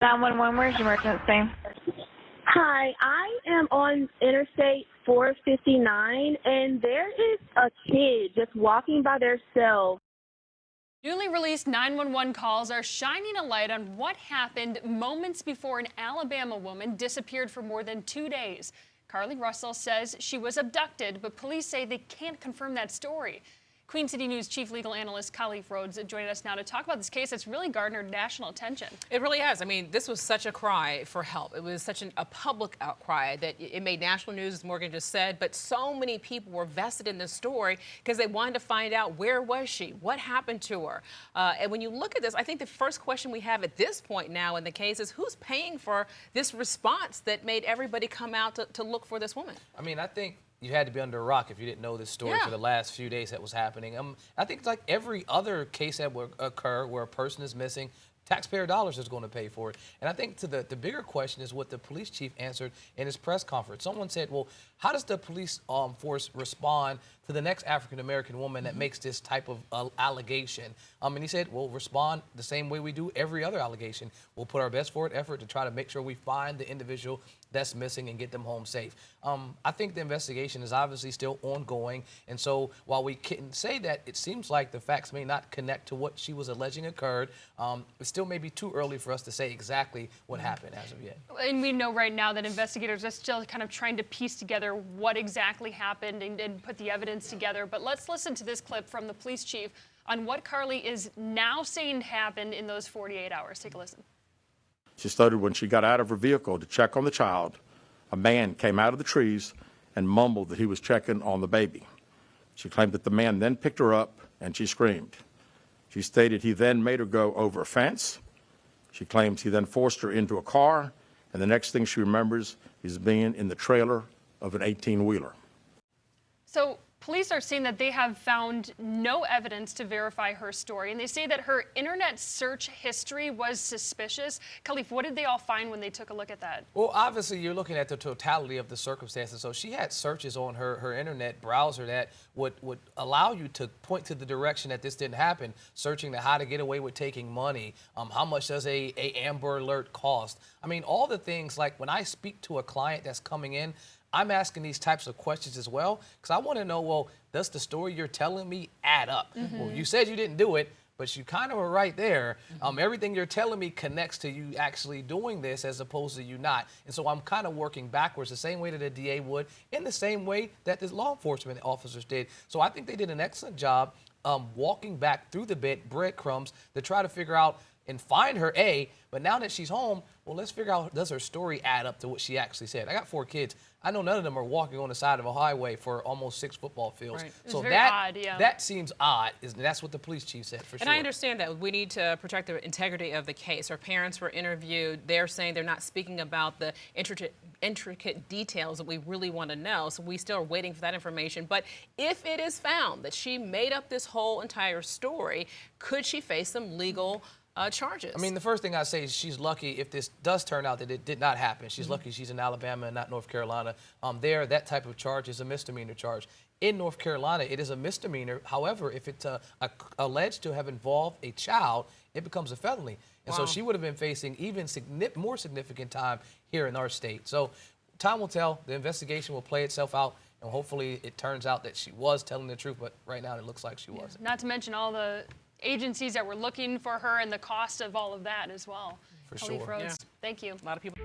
911, where's your emergency? Hi, I am on Interstate 459, and there is a kid just walking by themselves. Newly released 911 calls are shining a light on what happened moments before an Alabama woman disappeared for more than 2 days. Carlee Russell says she was abducted, but police say they can't confirm that story. Queen City News Chief Legal Analyst Carlee Russell joining us now to talk about this case that's really garnered national attention. It really has. I mean, this was such a cry for help. It was such a public outcry that it made national news, as Morgan just said, but so many people were vested in this story because they wanted to find out, where was she? What happened to her? And when you look at this, I think the first question we have at this point now in the case is, who's paying for this response that made everybody come out to look for this woman? I mean, I think you had to be under a rock if you didn't know this story for the last few days that was happening. I think it's like every other case that would occur where a person is missing, taxpayer dollars is going to pay for it. And I think the bigger question is what the police chief answered in his press conference. Someone said, well, how does the police force respond to the next African-American woman that makes this type of allegation? And he said, we'll respond the same way we do every other allegation. We'll put our best forward effort to try to make sure we find the individual that's missing and get them home safe. I think the investigation is obviously still ongoing. And so while we can say that it seems like the facts may not connect to what she was alleging occurred, it still may be too early for us to say exactly what happened as of yet. And we know right now that investigators are still kind of trying to piece together what exactly happened and put the evidence together. But let's listen to this clip from the police chief on what Carlee is now saying happened in those 48 hours. Take a listen. She stated when she got out of her vehicle to check on the child, a man came out of the trees and mumbled that he was checking on the baby. She claimed that the man then picked her up and she screamed. She stated he then made her go over a fence. She claims he then forced her into a car, and the next thing she remembers is being in the trailer of an 18-wheeler. So police are saying that they have found no evidence to verify her story, and they say that her internet search history was suspicious. Khalif, what did they all find when they took a look at that? Well, obviously, you're looking at the totality of the circumstances. So she had searches on her internet browser that would allow you to point to the direction that this didn't happen, searching to how to get away with taking money, how much does a Amber Alert cost. I mean, all the things, like when I speak to a client that's coming in, I'm asking these types of questions as well, because I want to know, well, does the story you're telling me add up? Well, you said you didn't do it, but you kind of were right there. Everything you're telling me connects to you actually doing this as opposed to you not. And so I'm kind of working backwards the same way that a DA would, in the same way that the law enforcement officers did. So I think they did an excellent job walking back through the breadcrumbs to try to figure out and find her, but now that she's home, well, let's figure out, does her story add up to what she actually said? I got 4 kids. I know none of them are walking on the side of a highway for almost 6 football fields. Right. So very odd, yeah. that seems odd. That's what the police chief said, for sure. And I understand that we need to protect the integrity of the case. Her parents were interviewed. They're saying they're not speaking about the intricate details that we really want to know, so we still are waiting for that information. But if it is found that she made up this whole entire story, could she face some legal charges? I mean, the first thing I say is she's lucky if this does turn out that it did not happen. She's lucky she's in Alabama and not North Carolina. There, that type of charge is a misdemeanor charge. In North Carolina, it is a misdemeanor. However, if it's alleged to have involved a child, it becomes a felony. And so she would have been facing even more significant time here in our state. So time will tell. The investigation will play itself out. And hopefully it turns out that she was telling the truth. But right now, it looks like she wasn't. Not to mention all the agencies that were looking for her and the cost of all of that as well. For sure. Thank you. A lot of people.